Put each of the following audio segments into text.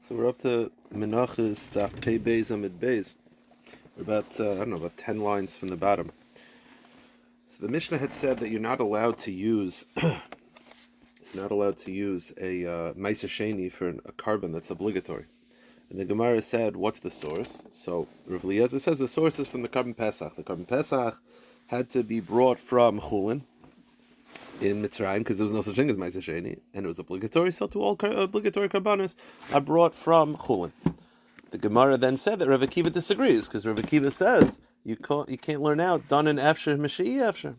So we're up to Menachos, Daf Pei Beis Amid Beis. We're about, about 10 lines from the bottom. So the Mishnah had said that you're not allowed to use a Ma'aser Sheni for a carbon that's obligatory. And the Gemara said, what's the source? So Rav Eliezer says the source is from the carbon Pesach. The carbon Pesach had to be brought from Chulin in Mitzrayim, because there was no such thing as Ma'aser Sheni, and it was obligatory, so to all obligatory karbanos are brought from Chulin. The Gemara then said that Rav Akiva disagrees, because Rav Akiva says you can't learn out done in Efsher Mashiach Efsher.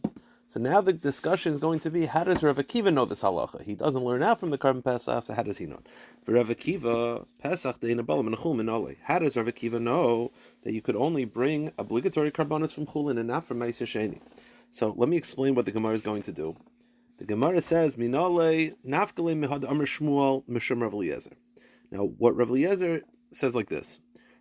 So now the discussion is going to be, how does Rav Akiva know this halacha? He doesn't learn out from the carbon Pesach, so how does he know? For Rav Akiva, Pesach de'ina balam and Chulin minole. How does Rav Akiva know that you could only bring obligatory karbanos from Chulin and not from Ma'aser Sheni? So let me explain what the Gemara is going to do. The Gemara says, Minale nafkale mihad amr Shmuel mishum Rav Eliezer. Now, what Rav Eliezer says like this.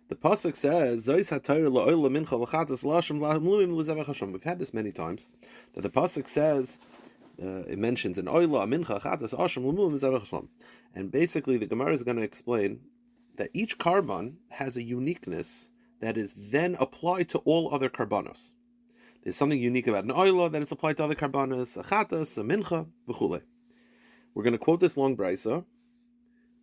The pasuk says, Zois hatayr la'oila mincha l'chatas l'ashem la'amluim l'zevach Hashem. We've had this many times. That the pasuk says, it mentions an oila, mincha, chatas, ashem l'amluim l'zevach Hashem. And basically, the Gemara is going to explain that each carbon has a uniqueness that is then applied to all other karbanos. There's something unique about an oila that is applied to other karbanos, a chatas, a mincha, v'chule. We're going to quote this long brisa.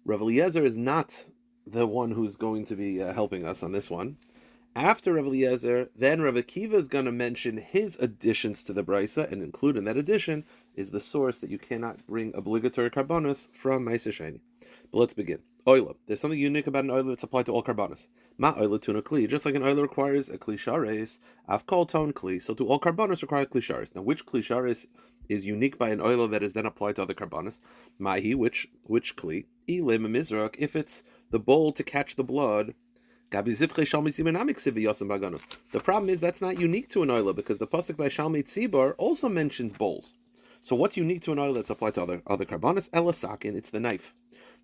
Rav Eliezer is not the one who's going to be helping us on this one. After Rav Eliezer, then Rav Akiva is going to mention his additions to the brisa, and include in that addition is the source that you cannot bring obligatory karbanos from Ma'aser Sheni. But let's begin. Oila. There's something unique about an oila that's applied to all karbanos. Ma oila tuna kli. Just like an oila requires a kli shares, av kol ton kli. So to all karbanos require kli shares. Now, which kli shares is unique by an oila that is then applied to other karbanos? Mahi, which kli? Ilim mizrak. If it's the bowl to catch the blood. The problem is that's not unique to an oila, because the pasuk by Shalmei Tzibar also mentions bowls. So what's unique to an oila that's applied to other karbanos? Elasakin, it's the knife.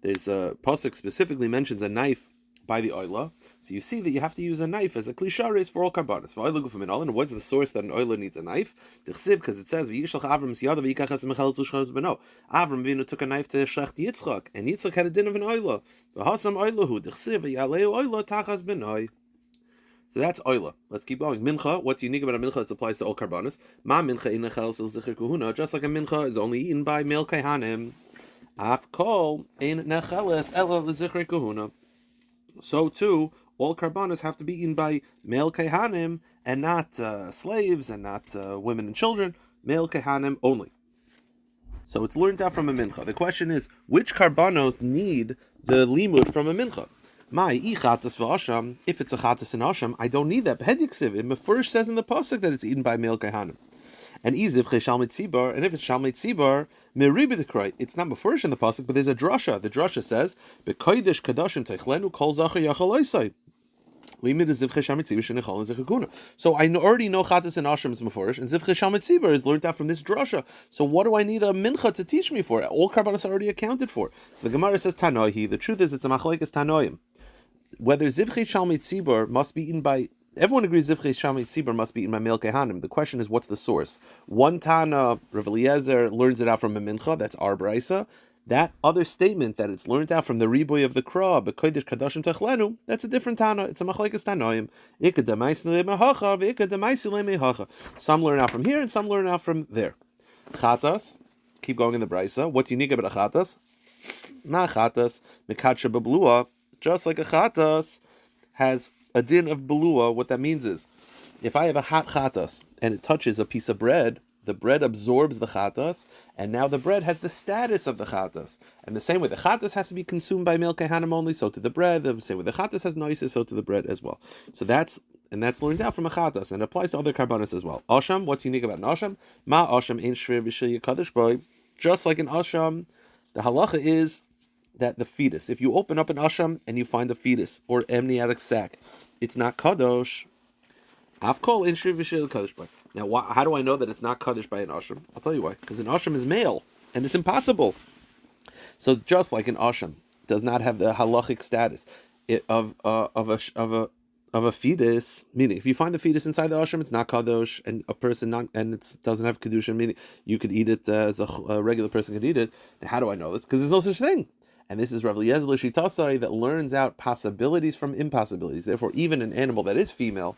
There's a pasuk specifically mentions a knife by the oila, so you see that you have to use a knife as a klisharis for all karbanos. And what's the source that an oila needs a knife? Because it says Avram Avinu took a knife to Shecht Yitzchak, and Yitzchak had a din of an oila. So that's oila. Let's keep going. Mincha, what's unique about a mincha that applies to all karbanos? Ma mincha in zichir kuhuna, just like a mincha is only eaten by male kaihanim. Af kol ein necheles ela l'zichri kahuna. So too, all karbanos have to be eaten by male kehanim and not slaves and not women and children. Male kehanim only. So it's learned out from a mincha. The question is, which karbanos need the limud from a mincha? If it's a chatas and asham, I don't need that. B'hediksiv, it first says in the pasuk that it's eaten by male kehanim. And if it's shalmei tzibar, it's not mefurish in the pasuk, but there's a drasha. The drasha says, "Bekodesh kadashim teichlenu kol zacher yachaloisai." So I already know chatas and asham is mefurish, and zivche shalmei tzibar is learned out from this drasha. So what do I need a mincha to teach me for? All karbanos are already accounted for. So the Gemara says tanoihi. The truth is, it's a machlekes tanoim. Whether zivche shalmei tzibar must be eaten by. Everyone agrees Zivchei Shamei Tzibur must be eaten by male kehanim. The question is, what's the source? One Tana, Rav Eliezer, learns it out from a mincha, that's our brisa. That other statement that it's learned out from the riboy of the kra, B'kodesh kadashim techlenu, that's a different Tana. It's a machlekes tanoim. Some learn out from here and some learn out from there. Chatas, keep going in the brisa. What's unique about a chatas? Ma chatas, mekatsha beblua, just like a chatas has a din of belua. What that means is, if I have a hot chatas and it touches a piece of bread, the bread absorbs the chatas, and now the bread has the status of the chatas. And the same way, the chatas has to be consumed by male kehanim only, so to the bread. The same way, the chatas has noises, so to the bread as well. So that's learned out from a chatas, and it applies to other karbanos as well. Asham, what's unique about an asham? Ma asham ein shver v'shil yikadosh boy. Just like an asham, the halacha is that the fetus, if you open up an asham and you find a fetus or amniotic sac, it's not kadosh. Afkol in shri v'shil kadosh by. Now, how do I know that it's not kadosh by an asham? I'll tell you why. Because an asham is male, and it's impossible. So just like an asham does not have the halachic status of a fetus, meaning if you find the fetus inside the asham, it's not kadosh, and a person and it doesn't have kedusha, meaning you could eat it as a regular person could eat it. Now, how do I know this? Because there's no such thing. And this is Rav Eliezer L'Shitasai that learns out possibilities from impossibilities. Therefore, even an animal that is female,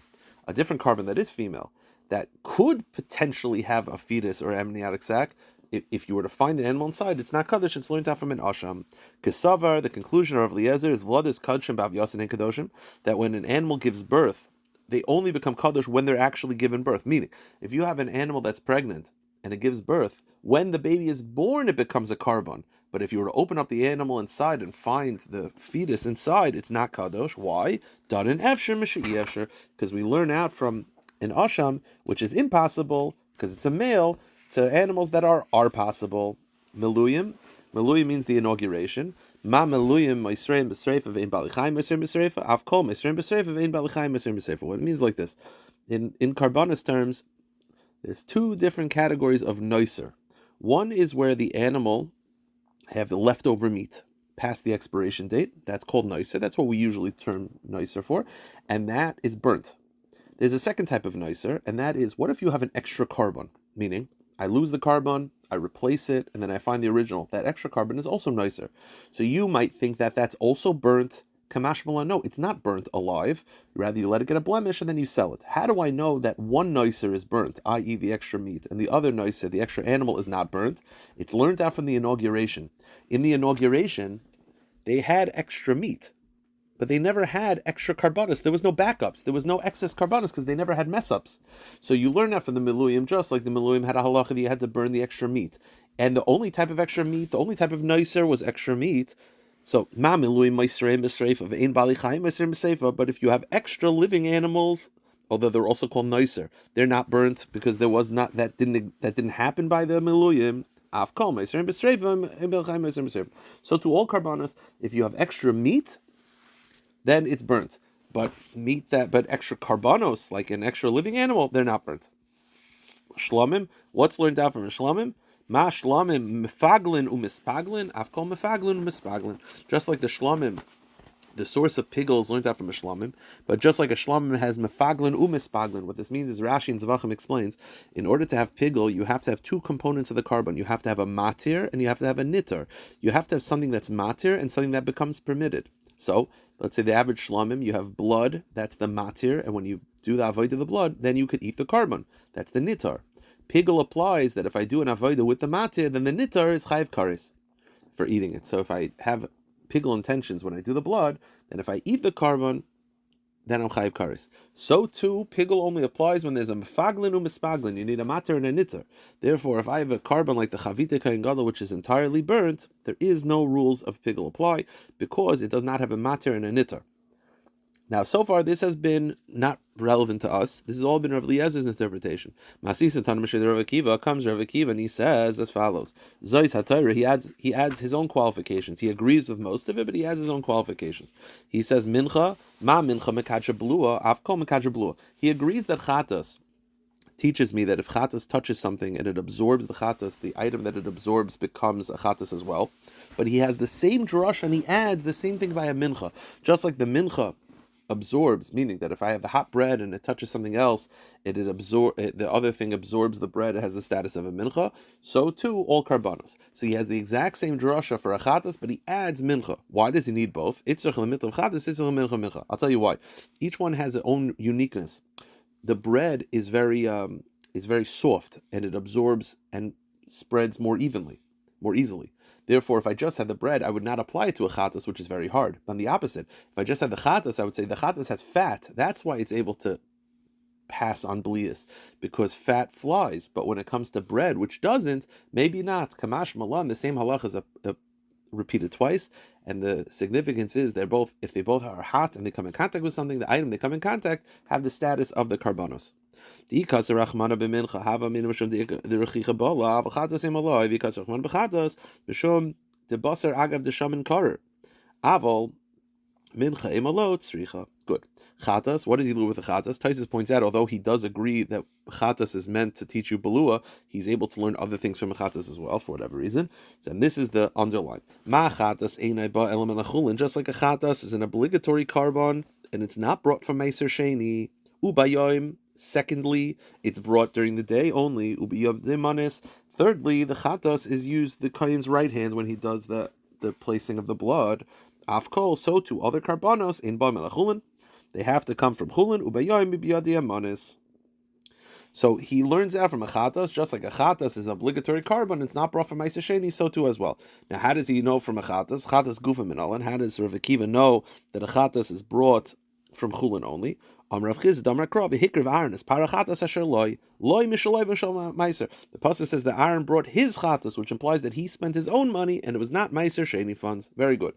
a different carbon that is female, that could potentially have a fetus or amniotic sac, if you were to find an animal inside, it's not kaddish, it's learned out from an asham. Kesavar, the conclusion of Rav Eliezer is vladis kadshim bav yasin and kadoshim, that when an animal gives birth, they only become kaddish when they're actually given birth. Meaning, if you have an animal that's pregnant and it gives birth, when the baby is born, it becomes a carbon. But if you were to open up the animal inside and find the fetus inside, it's not kadosh. Why? Darin efsher misha'i efsher, because we learn out from an asham, which is impossible, because it's a male, to animals that are possible. Meluyim. Meluyim means the inauguration. Ma meluyim meisreim b'sreifa ve'in balichayim meisreim b'sreifa. Avkol meisreim b'sreifa ve'in balichayim meisreim b'sreifa. What it means like this. In Karbonis terms, there's two different categories of noiser. One is where the animal have the leftover meat past the expiration date. That's called noiser. That's what we usually term noiser for. And that is burnt. There's a second type of noiser, and that is, what if you have an extra carbon? Meaning, I lose the carbon, I replace it, and then I find the original. That extra carbon is also noiser. So you might think that that's also burnt. Kamash Malan, no, it's not burnt alive. Rather, you let it get a blemish and then you sell it. How do I know that one noiser is burnt, i.e. the extra meat, and the other noiser, the extra animal, is not burnt? It's learned out from the inauguration. In the inauguration, they had extra meat, but they never had extra carbonis. There was no backups. There was no excess carbonis because they never had mess-ups. So you learn that from the miluyim, just like the miluyim had a halacha that you had to burn the extra meat. And the only type of extra meat, the only type of noiser was extra meat. So, but if you have extra living animals, although they're also called noiser, they're not burnt because there was not that didn't happen by the miluyim. So to all carbonos, if you have extra meat, then it's burnt. But extra carbonos, like an extra living animal, they're not burnt. Shlomim, what's learned out from Shlomim? Ma shlomim mefaglin umispaglin, afkol mefaglin umispaglin. Just like the shlomim, the source of pigel is learned out from a shlomim, but just like a shlomim has mefaglin umispaglin, what this means is Rashi and Zavachim explains, in order to have pigel, you have to have two components of the carbon. You have to have a matir and you have to have a nitar. You have to have something that's matir and something that becomes permitted. So, let's say the average shlomim, you have blood, that's the matir, and when you do the avodah of the blood, then you could eat the carbon. That's the nitar. Pigel applies that if I do an avodah with the matir, then the nitar is chayiv kares for eating it. So if I have pigel intentions when I do the blood, then if I eat the carbon, then I'm chayiv kares. So too, pigel only applies when there's a mefaglin u'mispaglin. You need a matir and a nitar. Therefore, if I have a carbon like the chavite kain gadol, which is entirely burnt, there is no rules of pigel apply because it does not have a matir and a nitar. Now, so far, this has been not relevant to us. This has all been Rav Eliezer's interpretation. Masisa Tanamashir Rav Akiva comes Rav Akiva and he says as follows: Zois HaTorah. He adds his own qualifications. He agrees with most of it, but he adds his own qualifications. He says mincha mekadsha blua avkol mekadsha blua. He agrees that chatas teaches me that if chatas touches something and it absorbs the chatas, the item that it absorbs becomes a chatas as well. But he has the same drush and he adds the same thing via mincha, just like the mincha absorbs, meaning that if I have the hot bread and it touches something else, the other thing absorbs the bread, it has the status of a mincha. So too, all karbanos. So he has the exact same drasha for achatas, but he adds mincha. Why does he need both? I'll tell you why. Each one has its own uniqueness. The bread is very soft and it absorbs and spreads more evenly, more easily. Therefore, if I just had the bread, I would not apply it to a chatas, which is very hard. On the opposite, if I just had the chatas, I would say the chatas has fat. That's why it's able to pass on blias, because fat flies. But when it comes to bread, which doesn't, maybe not. Kamash malan, the same halach is repeated twice, and the significance is if they both are hot and they come in contact with something, the item they come in contact have the status of the karbanos. Good. Chatas, what does he do with the chatas? Taisus points out, although he does agree that chatas is meant to teach you belua, he's able to learn other things from chatas as well, for whatever reason. So, and this is the underline. Ma chatas einai ba elam menachulin, just like a chatas is an obligatory carbon, and it's not brought from meiser sheni. Ubayom, secondly, it's brought during the day only. Ubiyom dimanis. Thirdly, the chatas is used the kohen's right hand when he does the the placing of the blood, afkol, so to other karbanos in ba melachulin, they have to come from chulin ubayayim biyadi amanis. So he learns out from a chatas, just like a chatas is obligatory carbon, it's not brought from Ma'aser Sheni, so too as well. Now, how does he know from a chatas? Chatas gufa minolan. How does Rav Akiva know that a chatas is brought from chulin only? Rav Chizd Amar Kra v'hikriv Aaron is parachatas asher loy mishaloi v'shal Ma'aser. The pasuk says that Aaron brought his chatas, which implies that he spent his own money and it was not Ma'aser Sheni funds. Very good.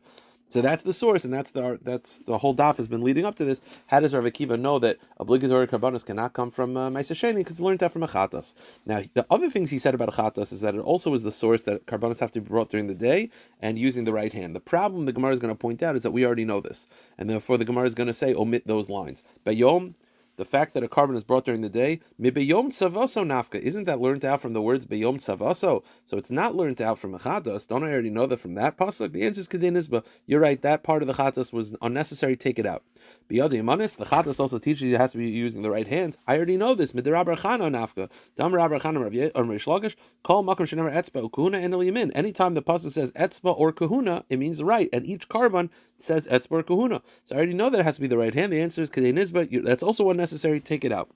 So that's the source, and that's the whole daf has been leading up to this. How does Rav Akiva know that obligatory karbanos cannot come from Ma'aser Sheni? Because he learned that from a chatas. Now, the other things he said about a chatas is that it also is the source that karbanos have to be brought during the day and using the right hand. The problem the Gemara is going to point out is that we already know this, and therefore the Gemara is going to say omit those lines. Bayom, the fact that a carbon is brought during the day, mibeyom tzavaso nafka, isn't that learned out from the words beyom tzavaso? So it's not learned out from a chatas. Don't I already know that from that pasuk? The answer is kedin but you're right, that part of the chatas was unnecessary, take it out. Biyadi amanis, the chatas also teaches you it has to be using the right hand. I already know this. Midrab rachana nafka. Dam rab rachana or rishlagish, call makom shenever etzba ukahuna and yamin. Anytime the pasuk says etzba or kahuna, it means right, and each carbon says etzba or kahuna. So I already know that it has to be the right hand. The answer is kedin but that's also unnecessary, take it out.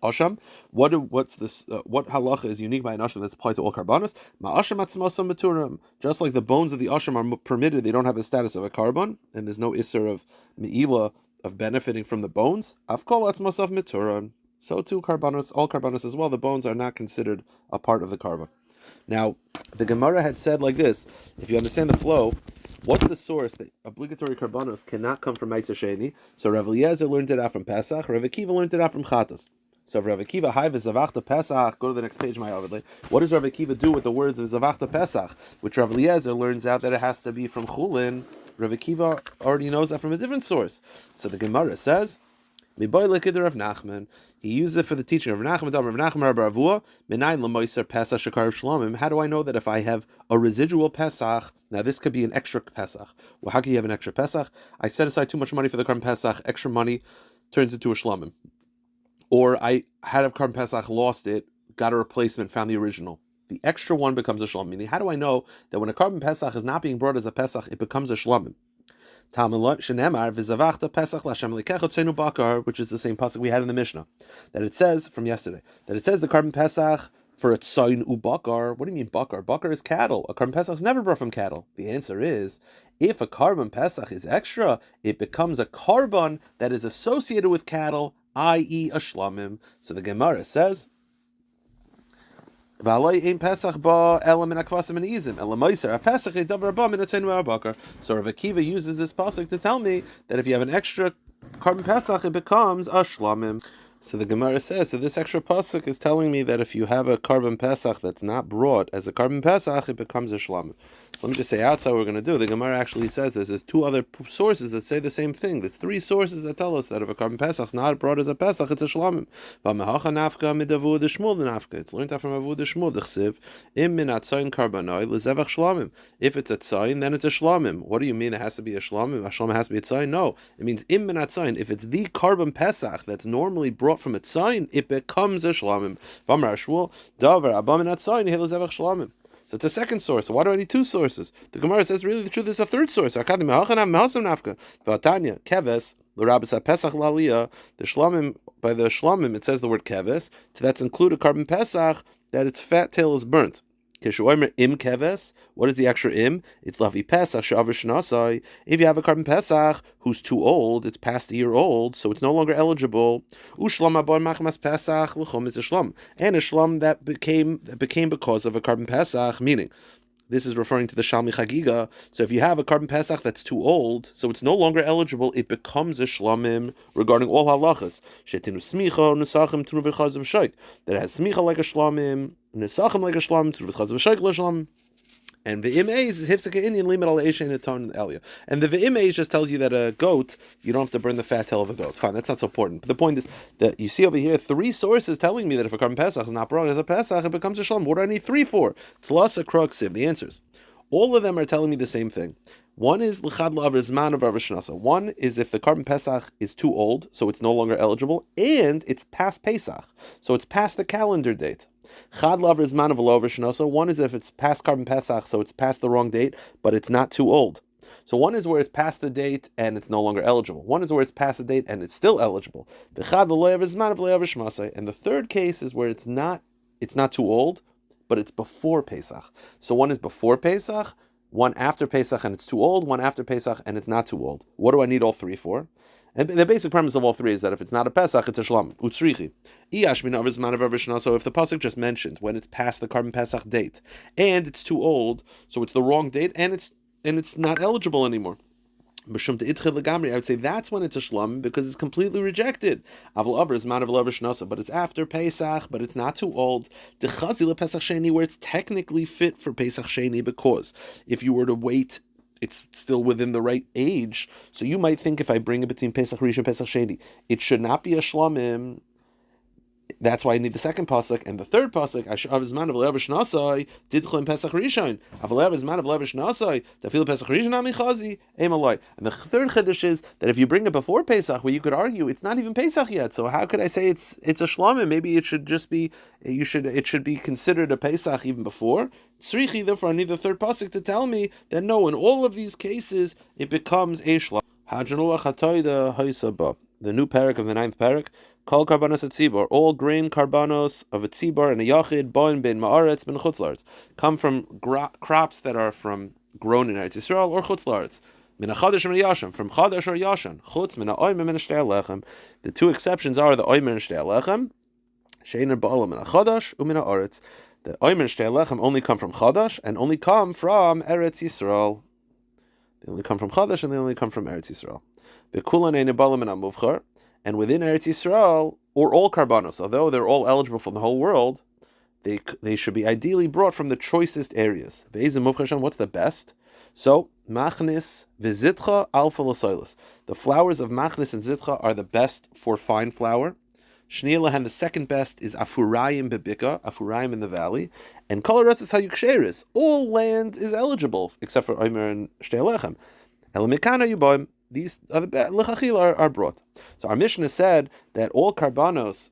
Asham, what's this? What halacha is unique by an asham that's applied to all karbanos? Ma'asham atzmasam maturim. Just like the bones of the asham are permitted, they don't have the status of a carbon, and there's no isser of meila of benefiting from the bones. Afkol atzmasav maturim. So too karbanos, all karbanos as well. The bones are not considered a part of the carbon. Now, the Gemara had said like this: if you understand the flow, what's the source that obligatory karbanos cannot come from Ma'aser Sheni? So Rav Eliezer learned it out from Pesach. Rav Akiva learned it out from Chatas. So Rav Akiva, Hai v'zavachta Pesach, go to the next page, my Avidle. What does Rav Akiva do with the words of zavachta Pesach? Which Rav Eliezer learns out that it has to be from Chulin. Rav Akiva already knows that from a different source. So the Gemara says, Miboy lekid Rav Nachman. He used it for the teaching of Rav Nachman. Rav Nachman Rav Avua, Menayin l'moiser Pesach shekar shlomim. How do I know that if I have a residual Pesach, now this could be an extra Pesach. Well, how can you have an extra Pesach? I set aside too much money for the Karban Pesach, extra money turns into a shlomim. Or I had a Karban Pesach, lost it, got a replacement, found the original. The extra one becomes a shlomim. Meaning, how do I know that when a Karban Pesach is not being brought as a Pesach, it becomes a shlomim? Which is the same pasuk we had in the Mishnah, that it says from yesterday, that it says the Karban Pesach for a tzayin ubakar. What do you mean bakar? Bakar is cattle. A Karban Pesach is never brought from cattle. The answer is, if a Karban Pesach is extra, it becomes a carbon that is associated with cattle, i.e. a shlamim. So the Gemara says, so Rav Akiva uses this pasuk to tell me that if you have an extra Karban Pesach, it becomes a shlamim. So the Gemara says, so this extra pasuk is telling me that if you have a Karban Pesach that's not brought as a Karban Pesach, it becomes a shlamim. Let me just say outside what we're going to do. The Gemara actually says this. There's two other sources that say the same thing. There's three sources that tell us that if a Karban Pesach is not brought as a Pesach, it's a shlamim. It's learned out from Avu Deshmul. If it's a tzayin, then it's a shlamim. What do you mean it has to be a shlamim? A shlamim has to be a tzayin? No. It means im min atzayin. If it's the Karban Pesach that's normally brought from a tzayin, it becomes a shlamim. So it's a second source. So why do I need two sources? The Gemara says really the truth is a third source. The shlamim, by the shlamim, it says the word keves. So that's include a Karban Pesach that its fat tail is burnt. Im keves. What is the extra im? It's lavi pesach shavar shnasai. If you have a Karban Pesach who's too old, it's past a year old, so it's no longer eligible. Ushlam abon machmas pesach l'chum is a shlam, and a shlam that became because of a Karban Pesach, meaning this is referring to the Shalmi Chagiga. So if you have a Karban Pesach that's too old, so it's no longer eligible, it becomes a shlamim regarding all halachas. Shetinu smicha nesachim tunu v'chazim shaik. That has smicha like a shlamim, nesachim like a shlamim, tunu v'chazim shaik l'shlamim. And the imeis is hifsika Indian limit al eishin and ton elia. And the imeis just tells you that a goat, you don't have to burn the fat tail of a goat. Fine, that's not so important. But the point is that you see over here three sources telling me that if a Karban Pesach is not brought as a Pesach, it becomes a shalom. What do I need three for? Tlasa kruksiv. The answers. All of them are telling me the same thing. One is l'chad la'avrizman of Shnasa. One is if the Karban Pesach is too old, so it's no longer eligible, and it's past Pesach, so it's past the calendar date. Chad laver zman v'lo aver shnoso. One is if it's past Karban Pesach, so it's past the wrong date, but it's not too old. So one is where it's past the date and it's no longer eligible. One is where it's past the date and it's still eligible. And the third case is where it's not too old, but it's before Pesach. So one is before Pesach, one after Pesach and it's too old, one after Pesach and it's not too old. What do I need all three for? And the basic premise of all three is that if it's not a Pesach, it's a Shlam. Utsrichi. So if the pasuk just mentioned when it's past the Karban Pesach date and it's too old, so it's the wrong date and it's not eligible anymore. I would say that's when it's a shlam because it's completely rejected. But it's after Pesach, but it's not too old. Where it's technically fit for Pesach Sheni, because if you were to wait, it's still within the right age. So you might think if I bring it between Pesach Rishon and Pesach Sheni, it should not be a shlamim. That's why I need the second pasuk and the third pasuk. Ashav zman of le'av shnasai didchlim Pesach Rishon. Avlev zman of le'av shnasai tafil Pesach Rishon amichazi emaloi. And the third chiddush is that if you bring it before Pesach, where you could argue it's not even Pesach yet. So how could I say it's a shlamim? Maybe it should just be it should be considered a Pesach even before. Tzrichi, therefore, I need the third pasuk to tell me that no, in all of these cases it becomes a shlam. Hajanullah chatoida haisaba. The new parak of the 9th parak. Kol karbanos atzibor, all grain karbanos of a tzibor and a yachid, boin bin ma'aretz bin chutzlarts, come from crops that are grown in Eretz Yisrael or chutzlarts. Min hachadash min yashan, from chadash or yashan. Chutz min ha'oimer min shtei lechem. The two exceptions are the oimer and shtei lechem, sheiner ba'ala min hachadash u'min ha'aretz. The oimer and shtei lechem only come from chadash and only come from Eretz Yisrael. They only come from chadash and they only come from Eretz Yisrael. The kulan ein ba'ala min ha'muvchar. And within Eretz Yisrael, or all karbanos, although they're all eligible from the whole world, they should be ideally brought from the choicest areas. What's the best? So, machnis v'zitcha alpha l'soilus. The flowers of machnis and zitcha are the best for fine flour. Shnielahan, the second best, is afurayim bebika, afurayim in the valley. And kol ha'aretz hayuksheris. All land is eligible, except for omer and shtei lechem. Elamikana yuboim. These are the lechachil are brought. So our Mishnah said that all karbanos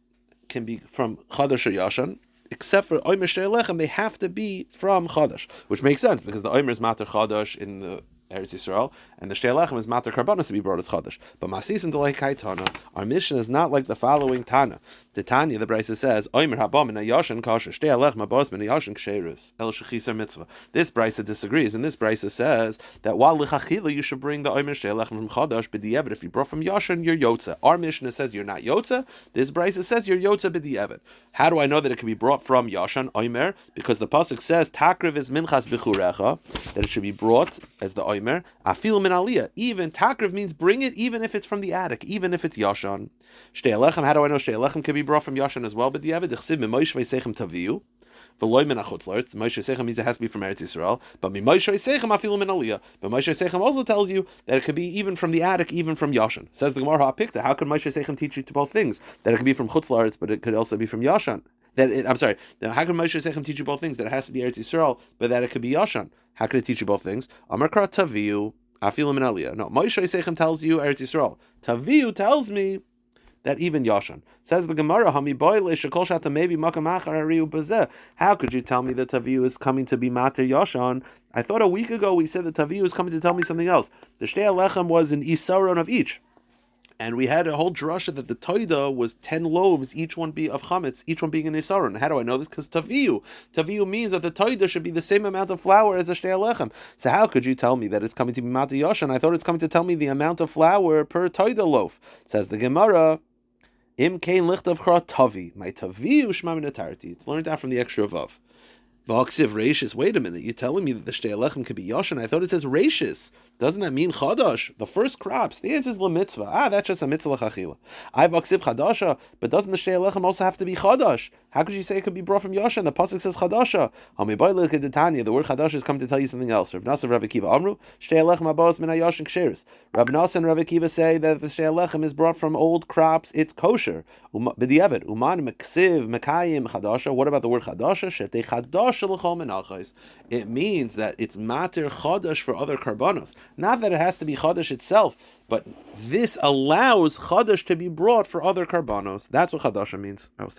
can be from chadash or yashan, except for omer shtei lechem, they have to be from chadash, which makes sense because the omer is mater chadash in the Eretz Yisrael, and the shtei lechem is mater karbanos to be brought as chadash. But masis and delay Tana, our mission is not like the following Tana. The Tanya, the Brisa says, omer haba min hayashan kasher shtei lechem habas min hayashan ksheirus el shechisa mitzvah. This Brisa disagrees, and this Brisa says that while lichachila you should bring the omer shtei lechem from chadash, b'di'evet if you brought from yashan you're yotza. Our Mishnah says you're not yotza. This Brisa says you're yotza b'di'evet. How do I know that it can be brought from yashan omer? Because the pasuk says takriv is minchas b'churecha, that it should be brought as the omer. Afil min aliyah. Even takriv means bring it, even if it's from the attic, even if it's yashan. Shtei lechem. How do I know shtei lechem can be brought from yashan as well? But the avid chsiv mimosh veisechem taviu. V'loy min achutzlarts. Mimosh veisechem means it has to be from Eretz Yisrael. But mimosh veisechem afil min aliyah. But mimosh veisechem also tells you that it could be even from the attic, even from yashan. Says the Gemara Ha'apikta. How could mimosh veisechem teach you to both things? That it could be from chutzlarts, but it could also be from yashan. I'm sorry. Now, how can Moshe Sechem teach you both things? That it has to be Eretz Yisrael, but that it could be Yashan. How can it teach you both things? Amar kra taviu afilu min aliyah. No, Moshe Sechem tells you Eretz Yisrael. Taviu tells me that even Yashan. Says the Gemara, Hami boile shekol shata maybe makamachar ariu bazeh. How could you tell me that Taviu is coming to be Mater Yashan? I thought a week ago we said that Taviu is coming to tell me something else. The Shtei Lechem was an isaron of each. And we had a whole drasha that the toida was 10 loaves, each one be of chametz, each one being an isaron. How do I know this? Because taviu means that the toida should be the same amount of flour as a shtei lechem. So how could you tell me that it's coming to be mata yashan? I thought it's coming to tell me the amount of flour per toida loaf. Says the Gemara, im kain lichtav chra tavi, my taviu shma min atarti. It's learned out from the extra vav. V'aksiv reishis. Wait a minute, you're telling me that the shtei lechem could be yashan? I thought it says reishis. Doesn't that mean chadash? The first crops. The answer is mitzvah. That's just a mitzvah l'chachila. I v'aksiv chadasha, but doesn't the shtei lechem also have to be chadash? How could you say it could be brought from yashan? The pasuk says chadasha. The word chadash is coming to tell you something else. Rav Nasa and Rav Akiva amru shtei lechem abos min hayashan ksheris. Rav Nasa and Rav Akiva say that the shtei lechem is brought from old crops. It's kosher. B'di'evet uman meksiv mekayim chadasha. What about the word chadasha? Shetei chadash. It means that it's mater chadash for other karbanos. Not that it has to be chadash itself, but this allows chadash to be brought for other karbanos. That's what chadasha means. I will stop here.